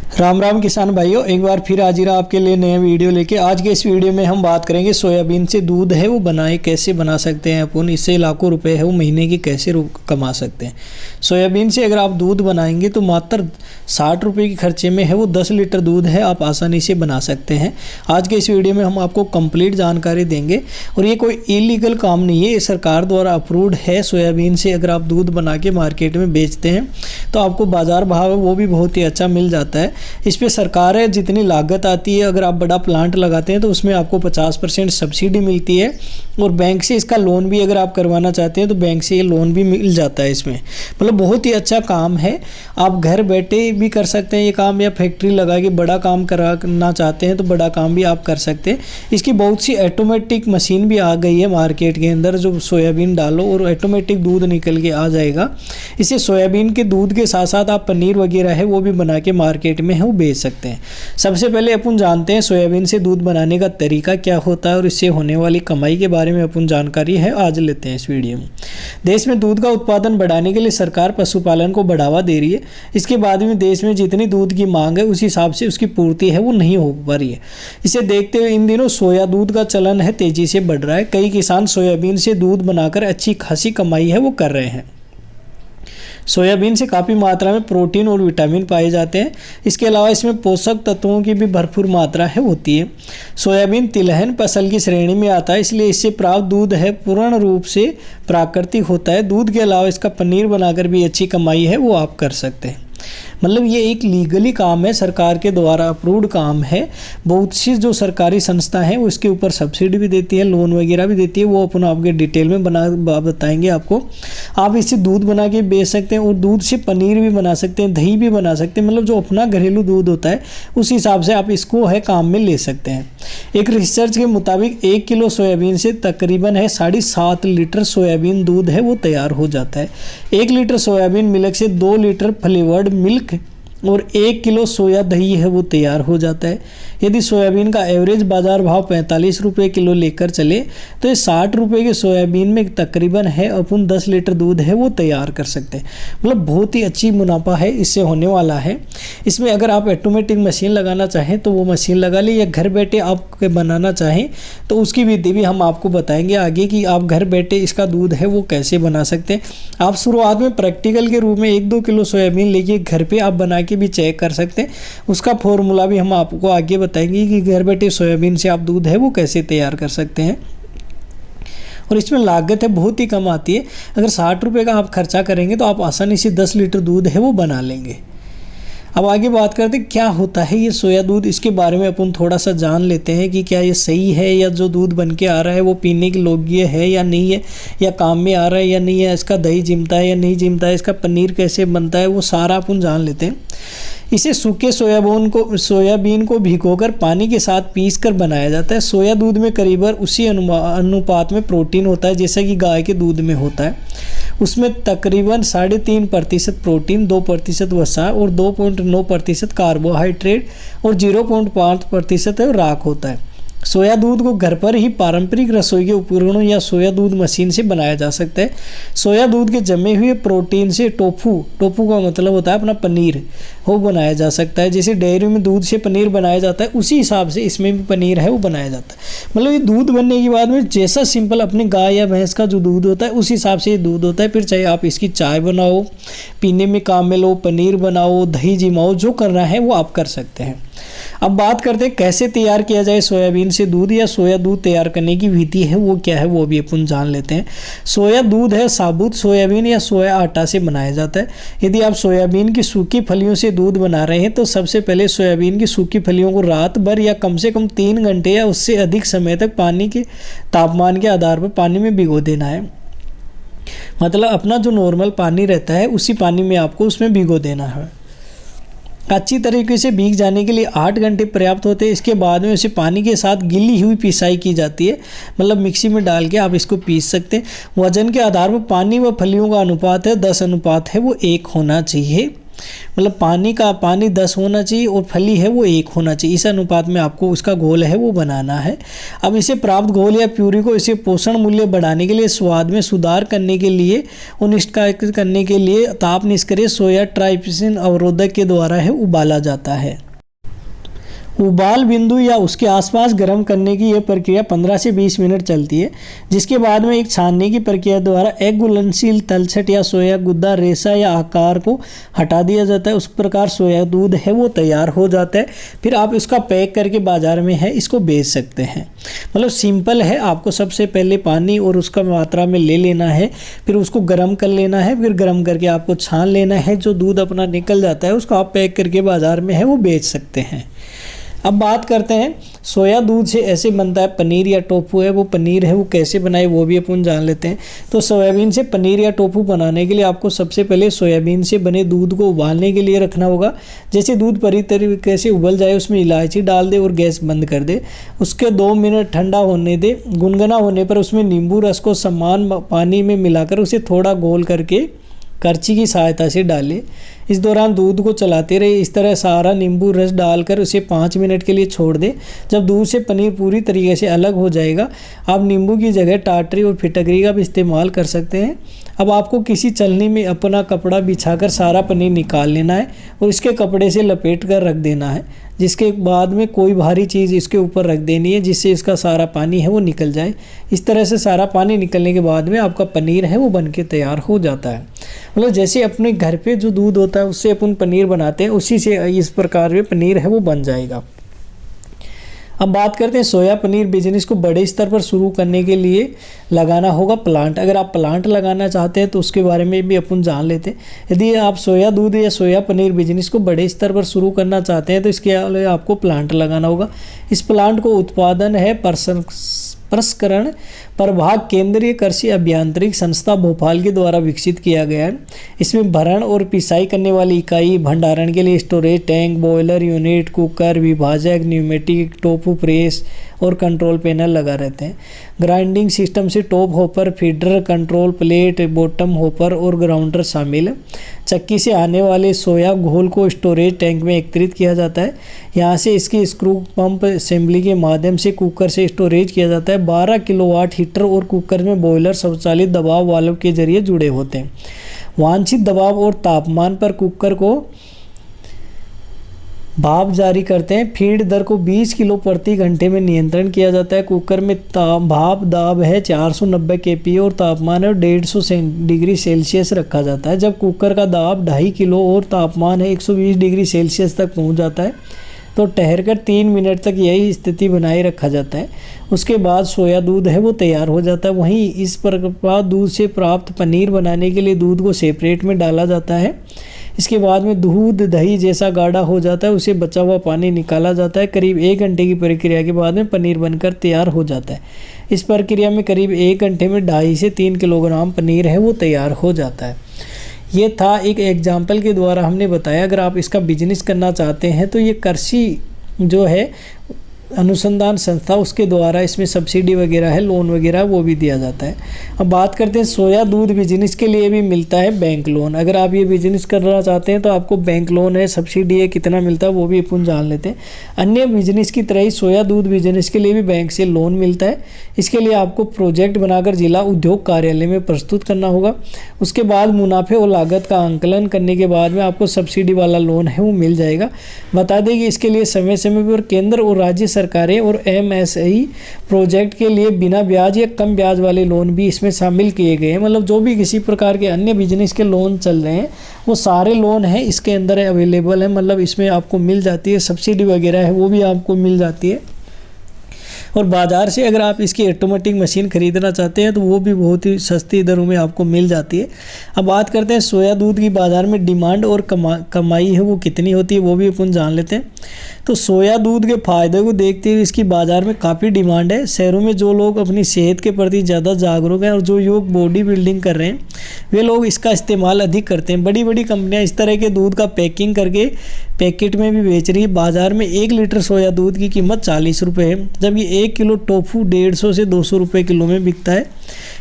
राम राम किसान भाइयों, एक बार फिर हाजिर आपके लिए नया वीडियो लेके। आज के इस वीडियो में हम बात करेंगे सोयाबीन से दूध है वो कैसे बना सकते हैं अपन, इससे लाखों रुपए है वो महीने की कैसे कमा सकते हैं। सोयाबीन से अगर आप दूध बनाएंगे तो मात्र 60 रुपये के खर्चे में है वो 10 लीटर दूध है आप आसानी से बना सकते हैं। आज के इस वीडियो में हम आपको कंप्लीट जानकारी देंगे और ये कोई इलीगल काम नहीं है, ये सरकार द्वारा अप्रूव्ड है। सोयाबीन से अगर आप दूध बना के मार्केट में बेचते हैं तो आपको बाज़ार भाव है वो भी बहुत ही अच्छा मिल जाता है। इस पे सरकार है जितनी लागत आती है, अगर आप बड़ा प्लांट लगाते हैं तो उसमें आपको 50% सब्सिडी मिलती है और बैंक से इसका लोन भी अगर आप करवाना चाहते हैं तो बैंक से ये लोन भी मिल जाता है। इसमें मतलब बहुत ही अच्छा काम है, आप घर बैठे भी कर सकते हैं ये काम, या फैक्ट्री लगा के बड़ा काम कराना चाहते हैं तो बड़ा काम भी आप कर सकते हैं। इसकी बहुत सी ऑटोमेटिक मशीन भी आ गई है मार्केट के अंदर, जो सोयाबीन डालो और ऑटोमेटिक दूध निकल के आ जाएगा। इसे सोयाबीन के दूध के साथ साथ आप पनीर वगैरह है वो भी बना के मार्केट में है वो बेच सकते हैं। सबसे पहले अपन जानते हैं सोयाबीन से दूध बनाने का तरीका क्या होता है और इससे होने वाली कमाई के बारे में अपन जानकारी है आज लेते हैं इस वीडियो में। देश में दूध का उत्पादन बढ़ाने के लिए सरकार पशुपालन को बढ़ावा दे रही है। इसके बाद में देश में जितनी दूध की मांग है उस हिसाब से उसकी पूर्ति है वो नहीं हो पा रही है। इसे देखते हुए इन दिनों सोया दूध का चलन है तेजी से बढ़ रहा है। कई किसान सोयाबीन से दूध बनाकर अच्छी खासी कमाई है वो कर रहे हैं। सोयाबीन से काफ़ी मात्रा में प्रोटीन और विटामिन पाए जाते हैं। इसके अलावा इसमें पोषक तत्वों की भी भरपूर मात्रा है होती है। सोयाबीन तिलहन फसल की श्रेणी में आता है, इसलिए इससे प्राप्त दूध है पूर्ण रूप से प्राकृतिक होता है। दूध के अलावा इसका पनीर बनाकर भी अच्छी कमाई है वो आप कर सकते हैं। मतलब ये एक लीगली काम है, सरकार के द्वारा अप्रूव्ड काम है। बहुत सी जो सरकारी संस्था है वो इसके ऊपर सब्सिडी भी देती है, लोन वगैरह भी देती है, वो अपन आपके डिटेल में बताएंगे आपको। आप इससे दूध बना के बेच सकते हैं और दूध से पनीर भी बना सकते हैं, दही भी बना सकते हैं। मतलब जो अपना घरेलू दूध होता है उस हिसाब से आप इसको है काम में ले सकते हैं। एक रिसर्च के मुताबिक 1 किलो सोयाबीन से तकरीबन है 7.5 लीटर सोयाबीन दूध है वो तैयार हो जाता है। 1 लीटर सोयाबीन मिल्क से 2 लीटर फ्लेवर्ड मिल्क और 1 किलो सोया दही है वो तैयार हो जाता है। यदि सोयाबीन का एवरेज बाज़ार भाव 45 रुपये किलो लेकर चले तो ये 60 रुपये के सोयाबीन में तकरीबन है अपन 10 लीटर दूध है वो तैयार कर सकते हैं। मतलब बहुत ही अच्छी मुनाफा है इससे होने वाला है। इसमें अगर आप ऑटोमेटिक मशीन लगाना चाहें तो वो मशीन लगा ली, या घर बैठे आप बनाना चाहें तो उसकी विधि भी हम आपको बताएंगे आगे कि आप घर बैठे इसका दूध है वो कैसे बना सकते हैं। आप शुरुआत में प्रैक्टिकल के रूप में 1-2 किलो सोयाबीन लेके घर पर आप बना के भी चेक कर सकते हैं। उसका फॉर्मूला भी हम आपको आगे बताएंगे कि घर बैठे सोयाबीन से आप दूध है वो कैसे तैयार कर सकते हैं। और इसमें लागत है बहुत ही कम आती है। अगर 60 रुपये का आप खर्चा करेंगे तो आप आसानी से 10 लीटर दूध है वो बना लेंगे। अब आगे बात करते हैं क्या होता है ये सोया दूध, इसके बारे में अपन थोड़ा सा जान लेते हैं कि क्या ये सही है, या जो दूध बन के आ रहा है वो पीने के योग्य है या नहीं है, या काम में आ रहा है या नहीं है, इसका दही जमता है या नहीं जमता है, इसका पनीर कैसे बनता है, वो सारा अपन जान लेते हैं। इसे सूखे सोयाबीन को भिगोकर पानी के साथ पीसकर बनाया जाता है। सोया दूध में करीबन उसी अनुपात में प्रोटीन होता है जैसा कि गाय के दूध में होता है। उसमें तकरीबन 3.5% प्रोटीन, 2% वसा और 2.9% कार्बोहाइड्रेट और 0.5% राख होता है। सोया दूध को घर पर ही पारंपरिक रसोई के उपकरणों या सोया दूध मशीन से बनाया जा सकता है। सोया दूध के जमे हुए प्रोटीन से टोफू का मतलब होता है अपना पनीर, वो बनाया जा सकता है। जैसे डेयरी में दूध से पनीर बनाया जाता है उसी हिसाब से इसमें भी पनीर है वो बनाया जाता है। मतलब ये दूध बनने के बाद में जैसा सिंपल अपने गाय या भैंस का जो दूध होता है उस हिसाब से ये दूध होता है। फिर चाहे आप इसकी चाय बनाओ, पीने में काम में लो, पनीर बनाओ, दही जमाओ, जो करना है वो आप कर सकते हैं। अब बात करते हैं कैसे तैयार किया जाए सोयाबीन से दूध, या सोया दूध तैयार करने की विधि है वो क्या है वो भी अपन जान लेते हैं। सोया दूध है साबुत सोयाबीन या सोया आटा से बनाया जाता है। यदि आप सोयाबीन की सूखी फलियों से दूध बना रहे हैं तो सबसे पहले सोयाबीन की सूखी फलियों को रात भर या कम से कम 3 घंटे या उससे अधिक समय तक पानी के तापमान के आधार पर पानी में भिगो देना है। मतलब अपना जो नॉर्मल पानी रहता है उसी पानी में आपको उसमें भिगो देना है। अच्छी तरीके से भीग जाने के लिए 8 घंटे पर्याप्त होते हैं। इसके बाद में उसे पानी के साथ गिली हुई पिसाई की जाती है, मतलब मिक्सी में डाल के आप इसको पीस सकते हैं। वजन के आधार पर पानी व फलियों का अनुपात है 10 अनुपात है वो 1 होना चाहिए। मतलब पानी 10 होना चाहिए और फली है वो 1 होना चाहिए। इस अनुपात में आपको उसका घोल है वो बनाना है। अब इसे प्राप्त घोल या प्यूरी को इसे पोषण मूल्य बढ़ाने के लिए, स्वाद में सुधार करने के लिए और निष्कासित करने के लिए ताप निष्क्रिय सोया ट्राइपिसिन अवरोधक के द्वारा है उबाला जाता है। उबाल बिंदु या उसके आसपास गर्म करने की यह प्रक्रिया 15 से 20 मिनट चलती है, जिसके बाद में एक छानने की प्रक्रिया द्वारा एक घुलनशील तलछट या सोया गुद्दा, रेशा या आकार को हटा दिया जाता है। उस प्रकार सोया दूध है वो तैयार हो जाता है। फिर आप इसका पैक करके बाजार में है इसको बेच सकते हैं। मतलब सिंपल है, आपको सबसे पहले पानी और उसका मात्रा में ले लेना है, फिर उसको गर्म कर लेना है, फिर गर्म करके आपको छान लेना है। जो दूध अपना निकल जाता है उसको आप पैक करके बाजार में है वो बेच सकते हैं। अब बात करते हैं सोया दूध से ऐसे बनता है पनीर या टोफू है वो पनीर है वो कैसे बनाए वो भी अपन जान लेते हैं। तो सोयाबीन से पनीर या टोफू बनाने के लिए आपको सबसे पहले सोयाबीन से बने दूध को उबालने के लिए रखना होगा। जैसे दूध पूरी तरीके से उबल जाए उसमें इलायची डाल दे और गैस बंद कर दे। उसके 2 मिनट ठंडा होने दे। गुनगुना होने पर उसमें नींबू रस को समान पानी में मिलाकर उसे थोड़ा घोल करके करछी की सहायता से डालें। इस दौरान दूध को चलाते रहे। इस तरह सारा नींबू रस डालकर उसे 5 मिनट के लिए छोड़ दें। जब दूध से पनीर पूरी तरीके से अलग हो जाएगा, आप नींबू की जगह टाटरी और फिटकरी का भी इस्तेमाल कर सकते हैं। अब आपको किसी छलनी में अपना कपड़ा बिछाकर सारा पनीर निकाल लेना है और इसके कपड़े से लपेट कर रख देना है, जिसके बाद में कोई भारी चीज़ इसके ऊपर रख देनी है जिससे इसका सारा पानी है वो निकल जाए। इस तरह से सारा पानी निकलने के बाद में आपका पनीर है वो बनके तैयार हो जाता है। मतलब जैसे अपने घर पे जो दूध होता है उससे अपन पनीर बनाते हैं, उसी से इस प्रकार में पनीर है वो बन जाएगा। अब बात करते हैं सोया पनीर बिजनेस को बड़े स्तर पर शुरू करने के लिए लगाना होगा प्लांट। अगर आप प्लांट लगाना चाहते हैं तो उसके बारे में भी अपन जान लेते हैं। यदि आप सोया दूध या सोया पनीर बिजनेस को बड़े स्तर पर शुरू करना चाहते हैं तो इसके लिए आपको प्लांट लगाना होगा। इस प्लांट को उत्पादन है प्रसंस्करण प्रभाग केंद्रीय कृषि अभियांत्रिकी संस्था भोपाल के द्वारा विकसित किया गया है। इसमें भरण और पिसाई करने वाली इकाई, भंडारण के लिए storage tank, boiler unit, cooker, विभाजक, न्यूमेटिक, टोफू प्रेस और कंट्रोल पैनल लगा रहते हैं। ग्राइंडिंग सिस्टम से top hopper, feeder, control plate, bottom hopper और ग्राउंडर शामिल है। चक्की से आने वाले सोया घोल को स्टोरेज टैंक में एकत्रित किया जाता है। यहाँ से इसकी स्क्रू पंप असेंबली के माध्यम से कुकर से स्टोरेज किया जाता है। 12 किलोवाट हीटर और कुकर में बॉयलर स्वचालित दबाव वाल्व के जरिए जुड़े होते हैं। वांछित दबाव और तापमान पर कुकर को भाप जारी करते हैं। फीड दर को 20 किलो प्रति घंटे में नियंत्रण किया जाता है। कुकर में भाप दाब है 490 kPa और तापमान है 150 डिग्री सेल्सियस रखा जाता है। जब कुकर का दाब 2.5 किलो और तापमान है 120 डिग्री सेल्सियस तक पहुंच जाता है तो ठहरकर 3 मिनट तक यही स्थिति बनाए रखा जाता है। उसके बाद सोया दूध है वो तैयार हो जाता है। वहीं इस प्रकार दूध से प्राप्त पनीर बनाने के लिए दूध को सेपरेट में डाला जाता है। इसके बाद में दूध दही जैसा गाढ़ा हो जाता है, उसे बचा हुआ पानी निकाला जाता है। करीब 1 घंटे की प्रक्रिया के बाद में पनीर बनकर तैयार हो जाता है। इस प्रक्रिया में करीब 1 घंटे में 2.5 से 3 किलोग्राम पनीर है वो तैयार हो जाता है। ये था एक एग्जाम्पल के द्वारा हमने बताया। अगर आप इसका बिजनेस करना चाहते हैं तो ये कृषि जो है अनुसंधान संस्था उसके द्वारा इसमें सब्सिडी वगैरह है, लोन वगैरह वो भी दिया जाता है। अब बात करते हैं सोया दूध बिजनेस के लिए भी मिलता है बैंक लोन। अगर आप ये बिजनेस करना चाहते हैं तो आपको बैंक लोन है, सब्सिडी है, कितना मिलता है वो भी अपन जान लेते हैं। अन्य बिजनेस की तरह ही सोया दूध बिजनेस के लिए भी बैंक से लोन मिलता है। इसके लिए आपको प्रोजेक्ट बनाकर जिला उद्योग कार्यालय में प्रस्तुत करना होगा। उसके बाद मुनाफे और लागत का आंकलन करने के बाद में आपको सब्सिडी वाला लोन है वो मिल जाएगा। बता दें कि इसके लिए समय समय पर केंद्र और राज्य सरकारें और MSI प्रोजेक्ट के लिए बिना ब्याज या कम ब्याज वाले लोन भी इसमें शामिल किए गए हैं। मतलब जो भी किसी प्रकार के अन्य बिजनेस के लोन चल रहे हैं वो सारे लोन हैं इसके अंदर अवेलेबल है। मतलब इसमें आपको मिल जाती है, सब्सिडी वगैरह है वो भी आपको मिल जाती है। और बाज़ार से अगर आप इसकी ऑटोमेटिक मशीन ख़रीदना चाहते हैं तो वो भी बहुत ही सस्ती दरों में आपको मिल जाती है। अब बात करते हैं सोया दूध की बाज़ार में डिमांड और कमाई है वो कितनी होती है वो भी अपन जान लेते हैं। तो सोया दूध के फ़ायदे को देखते हुए इसकी बाज़ार में काफ़ी डिमांड है। शहरों में जो लोग अपनी सेहत के प्रति ज़्यादा जागरूक हैं और जो योग बॉडी बिल्डिंग कर रहे हैं वे लोग इसका इस्तेमाल अधिक करते हैं। बड़ी बड़ी कंपनियां इस तरह के दूध का पैकिंग करके पैकेट में भी बेच रही है। बाज़ार में 1 लीटर सोया दूध की कीमत 40 रुपये है, जबकि 1 किलो टोफू 150 से 200 रुपये किलो में बिकता है।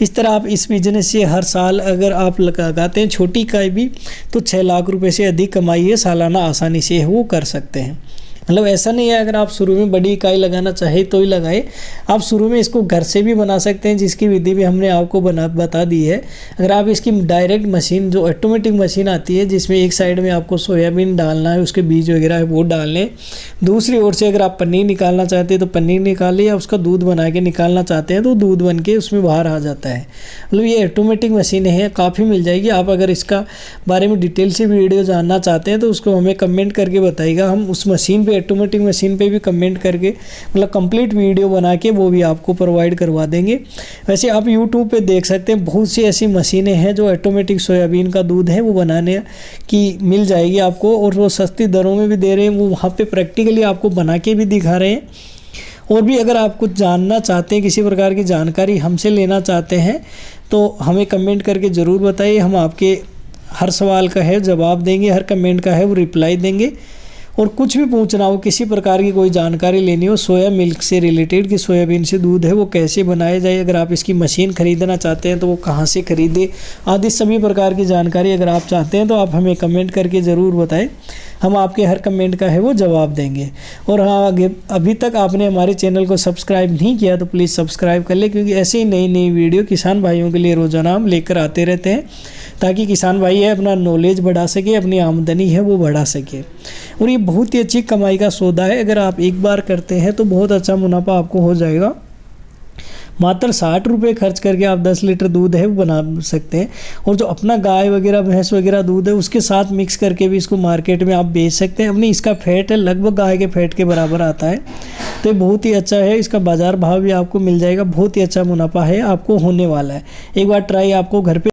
इस तरह आप इस बिजनेस से हर साल अगर आप लगाते हैं छोटी इकाई भी, तो 6 लाख रुपए से अधिक कमाई है सालाना आसानी से वो कर सकते हैं। मतलब ऐसा नहीं है अगर आप शुरू में बड़ी इकाई लगाना चाहे तो ही लगाए, आप शुरू में इसको घर से भी बना सकते हैं, जिसकी विधि भी हमने आपको बता दी है। अगर आप इसकी डायरेक्ट मशीन, जो ऑटोमेटिक मशीन आती है जिसमें एक साइड में आपको सोयाबीन डालना है, उसके बीज वगैरह है वो डालने, दूसरी ओर से अगर आप पनीर निकालना चाहते हैं तो पनीर निकालिए, या उसका दूध बना के निकालना चाहते हैं तो दूध बन के उसमें बाहर आ जाता है। मतलब ये ऑटोमेटिक मशीन है, काफ़ी मिल जाएगी। आप अगर इसका बारे में डिटेल से वीडियो जानना चाहते हैं तो उसको हमें कमेंट करके बताइएगा, हम उस मशीन पे, ऑटोमेटिक मशीन पे भी कमेंट करके मतलब कंप्लीट वीडियो बना के वो भी आपको प्रोवाइड करवा देंगे। वैसे आप यूट्यूब पे देख सकते हैं, बहुत सी ऐसी मशीनें हैं जो ऑटोमेटिक सोयाबीन का दूध है वो बनाने की मिल जाएगी आपको, और वो सस्ती दरों में भी दे रहे हैं। वो वहाँ पे प्रैक्टिकली आपको बना के भी दिखा रहे हैं। और भी अगर आप कुछ जानना चाहते हैं, किसी प्रकार की जानकारी हमसे लेना चाहते हैं, तो हमें कमेंट करके ज़रूर बताइए। हम आपके हर सवाल का है जवाब देंगे, हर कमेंट का है वो रिप्लाई देंगे। और कुछ भी पूछना हो, किसी प्रकार की कोई जानकारी लेनी हो सोया मिल्क से रिलेटेड, कि सोयाबीन से दूध है वो कैसे बनाया जाए, अगर आप इसकी मशीन ख़रीदना चाहते हैं तो वो कहाँ से खरीदे, आदि सभी प्रकार की जानकारी अगर आप चाहते हैं तो आप हमें कमेंट करके ज़रूर बताएं। हम आपके हर कमेंट का है वो जवाब देंगे। और हाँ, आगे अभी तक आपने हमारे चैनल को सब्सक्राइब नहीं किया तो प्लीज़ सब्सक्राइब कर ले, क्योंकि ऐसे ही नई नई वीडियो किसान भाइयों के लिए रोज़ाना हम लेकर आते रहते हैं, ताकि किसान भाई है अपना नॉलेज बढ़ा सके, अपनी आमदनी है वो बढ़ा सके। और ये बहुत ही अच्छी कमाई का सौदा है, अगर आप एक बार करते हैं तो बहुत अच्छा मुनाफा आपको हो जाएगा। मात्र 60 रुपये खर्च करके आप 10 लीटर दूध है वो बना सकते हैं। और जो अपना गाय वगैरह भैंस वगैरह दूध है उसके साथ मिक्स करके भी इसको मार्केट में आप बेच सकते हैं। अपनी इसका फैट है लगभग गाय के फैट के बराबर आता है, तो ये बहुत ही अच्छा है। इसका बाज़ार भाव भी आपको मिल जाएगा, बहुत ही अच्छा मुनाफा है आपको होने वाला है। एक बार ट्राई आपको घर पे